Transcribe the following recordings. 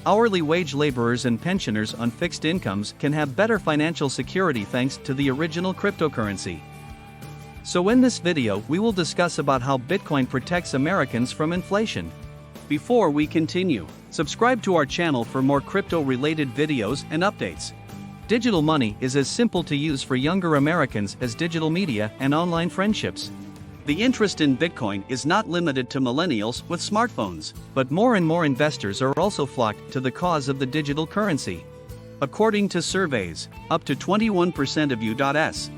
Hourly wage laborers and pensioners on fixed incomes can have better financial security thanks to the original cryptocurrency. So in this video we will discuss about how Bitcoin protects Americans from inflation. Before we continue, subscribe to our channel for more crypto-related videos and updates. Digital money is as simple to use for younger Americans as digital media and online friendships. The interest in Bitcoin is not limited to millennials with smartphones, but more and more investors are also flocked to the cause of the digital currency. According to surveys, up to 21% of U.S.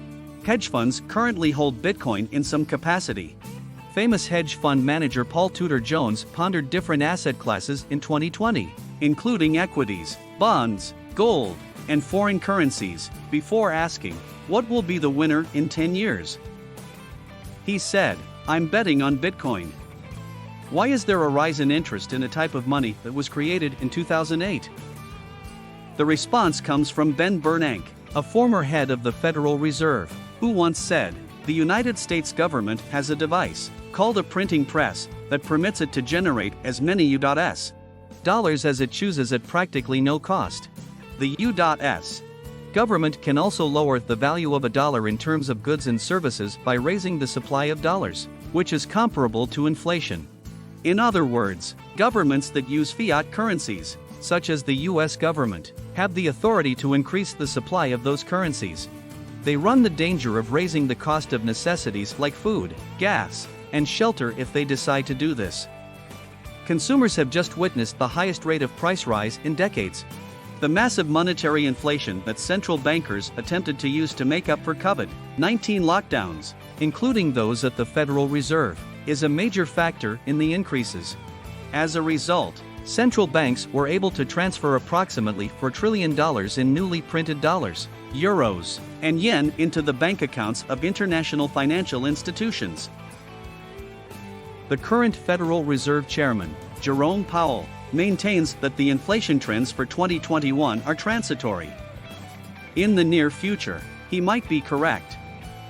hedge funds currently hold Bitcoin in some capacity. Famous hedge fund manager Paul Tudor Jones pondered different asset classes in 2020, including equities, bonds, gold, and foreign currencies, before asking, what will be the winner in 10 years? He said, "I'm betting on Bitcoin." Why is there a rise in interest in a type of money that was created in 2008? The response comes from Ben Bernanke, a former head of the Federal Reserve, who once said, "The United States government has a device, called a printing press, that permits it to generate as many U.S. dollars as it chooses at practically no cost." The U.S. government can also lower the value of a dollar in terms of goods and services by raising the supply of dollars, which is comparable to inflation. In other words, governments that use fiat currencies, such as the U.S. government, have the authority to increase the supply of those currencies. They run the danger of raising the cost of necessities like food, gas, and shelter if they decide to do this. Consumers have just witnessed the highest rate of price rise in decades. The massive monetary inflation that central bankers attempted to use to make up for COVID-19 lockdowns, including those at the Federal Reserve, is a major factor in the increases. As a result, central banks were able to transfer approximately $4 trillion in newly printed dollars, euros, and yen into the bank accounts of international financial institutions. The current Federal Reserve Chairman, Jerome Powell, maintains that the inflation trends for 2021 are transitory. In the near future, he might be correct.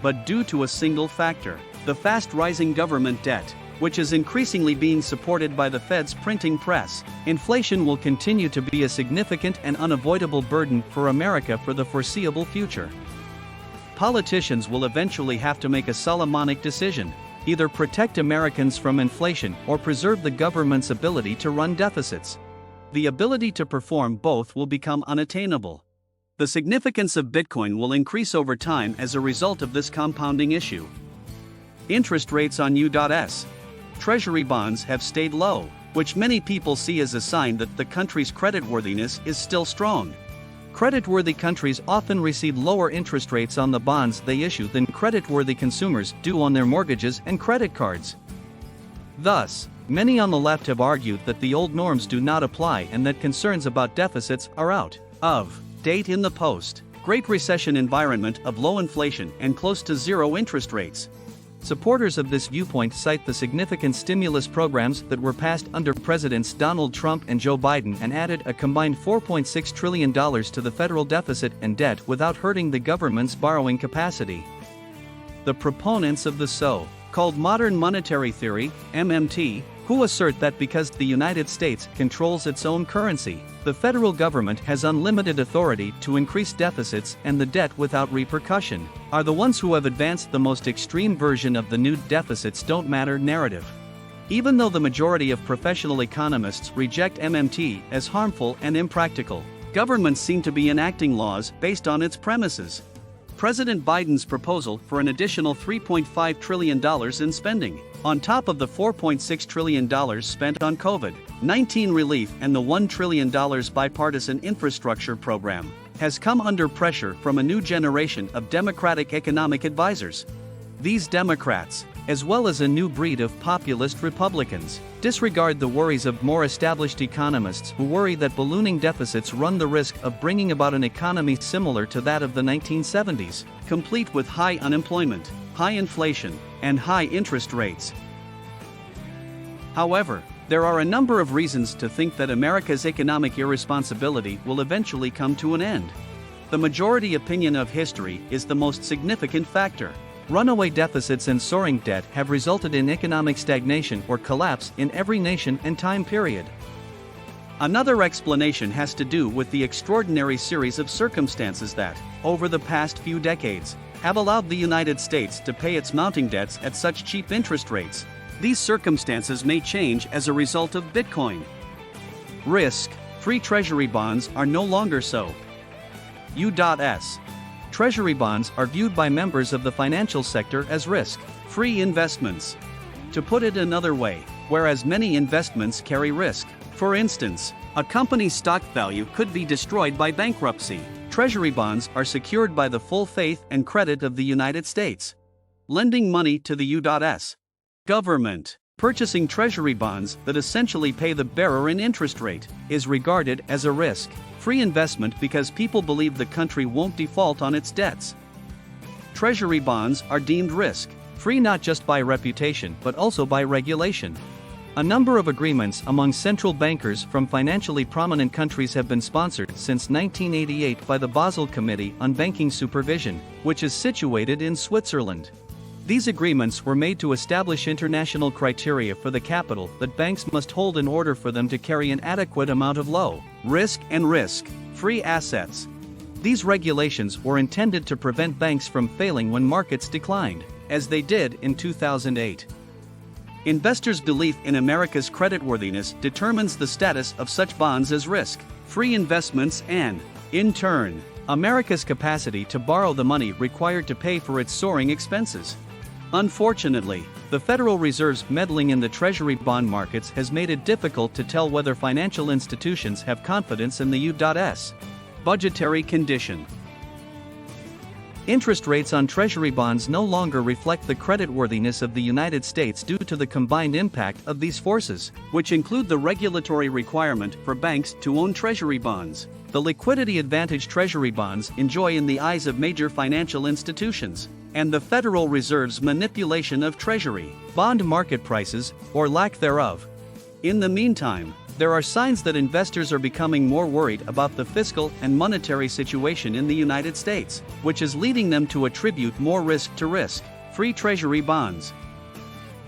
But due to a single factor, the fast-rising government debt, which is increasingly being supported by the Fed's printing press, inflation will continue to be a significant and unavoidable burden for America for the foreseeable future. Politicians will eventually have to make a Solomonic decision: either protect Americans from inflation or preserve the government's ability to run deficits. The ability to perform both will become unattainable. The significance of Bitcoin will increase over time as a result of this compounding issue. Interest rates on U.S. Treasury bonds have stayed low, which many people see as a sign that the country's creditworthiness is still strong. Creditworthy countries often receive lower interest rates on the bonds they issue than creditworthy consumers do on their mortgages and credit cards. Thus, many on the left have argued that the old norms do not apply and that concerns about deficits are out of date in the post-Great Recession environment of low inflation and close to zero interest rates. Supporters of this viewpoint cite the significant stimulus programs that were passed under Presidents Donald Trump and Joe Biden and added a combined $4.6 trillion to the federal deficit and debt without hurting the government's borrowing capacity. The proponents of the so-called modern monetary theory, MMT, who assert that because the United States controls its own currency, the federal government has unlimited authority to increase deficits and the debt without repercussion, are the ones who have advanced the most extreme version of the new deficits don't matter narrative. Even though the majority of professional economists reject MMT as harmful and impractical, governments seem to be enacting laws based on its premises. President Biden's proposal for an additional $3.5 trillion in spending, on top of the $4.6 trillion spent on COVID-19 relief and the $1 trillion bipartisan infrastructure program, has come under pressure from a new generation of Democratic economic advisors. These Democrats, as well as a new breed of populist Republicans, disregard the worries of more established economists who worry that ballooning deficits run the risk of bringing about an economy similar to that of the 1970s, complete with high unemployment, high inflation, and high interest rates. However, there are a number of reasons to think that America's economic irresponsibility will eventually come to an end. The majority opinion of history is the most significant factor. Runaway deficits and soaring debt have resulted in economic stagnation or collapse in every nation and time period. Another explanation has to do with the extraordinary series of circumstances that, over the past few decades, have allowed the United States to pay its mounting debts at such cheap interest rates. These circumstances may change as a result of Bitcoin. Risk-free treasury bonds are no longer so. U.S. Treasury bonds are viewed by members of the financial sector as risk-free investments. To put it another way, whereas many investments carry risk, for instance, a company's stock value could be destroyed by bankruptcy, treasury bonds are secured by the full faith and credit of the United States. Lending money to the U.S. government, purchasing treasury bonds that essentially pay the bearer an interest rate, is regarded as a risk-free investment because people believe the country won't default on its debts. Treasury bonds are deemed risk-free not just by reputation but also by regulation. A number of agreements among central bankers from financially prominent countries have been sponsored since 1988 by the Basel Committee on Banking Supervision, which is situated in Switzerland. These agreements were made to establish international criteria for the capital that banks must hold in order for them to carry an adequate amount of low-risk and risk-free assets. These regulations were intended to prevent banks from failing when markets declined, as they did in 2008. Investors' belief in America's creditworthiness determines the status of such bonds as risk-free investments and, in turn, America's capacity to borrow the money required to pay for its soaring expenses. Unfortunately, the Federal Reserve's meddling in the Treasury bond markets has made it difficult to tell whether financial institutions have confidence in the U.S. budgetary condition. Interest rates on Treasury bonds no longer reflect the creditworthiness of the United States due to the combined impact of these forces, which include the regulatory requirement for banks to own Treasury bonds, the liquidity advantage Treasury bonds enjoy in the eyes of major financial institutions, and the Federal Reserve's manipulation of Treasury bond market prices, or lack thereof. In the meantime, there are signs that investors are becoming more worried about the fiscal and monetary situation in the United States, which is leading them to attribute more risk to risk-free Treasury bonds.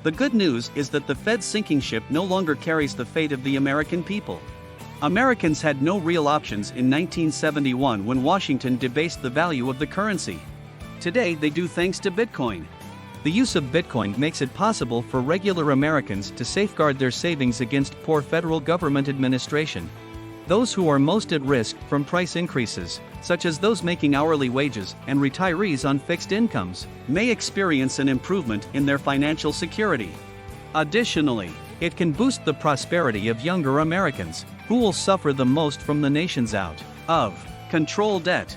The good news is that the Fed's sinking ship no longer carries the fate of the American people. Americans had no real options in 1971 when Washington debased the value of the currency. Today they do thanks to Bitcoin. The use of Bitcoin makes it possible for regular Americans to safeguard their savings against poor federal government administration. Those who are most at risk from price increases, such as those making hourly wages and retirees on fixed incomes, may experience an improvement in their financial security. Additionally, it can boost the prosperity of younger Americans, who will suffer the most from the nation's out of control debt.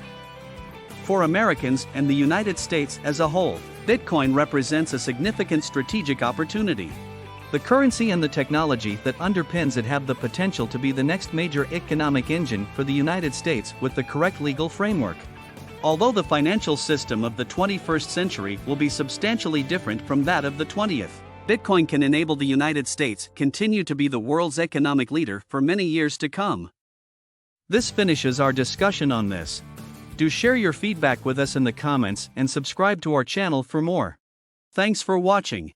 For Americans and the United States as a whole, Bitcoin represents a significant strategic opportunity. The currency and the technology that underpins it have the potential to be the next major economic engine for the United States with the correct legal framework. Although the financial system of the 21st century will be substantially different from that of the 20th, Bitcoin can enable the United States continue to be the world's economic leader for many years to come. This finishes our discussion on this. Do share your feedback with us in the comments and subscribe to our channel for more. Thanks for watching.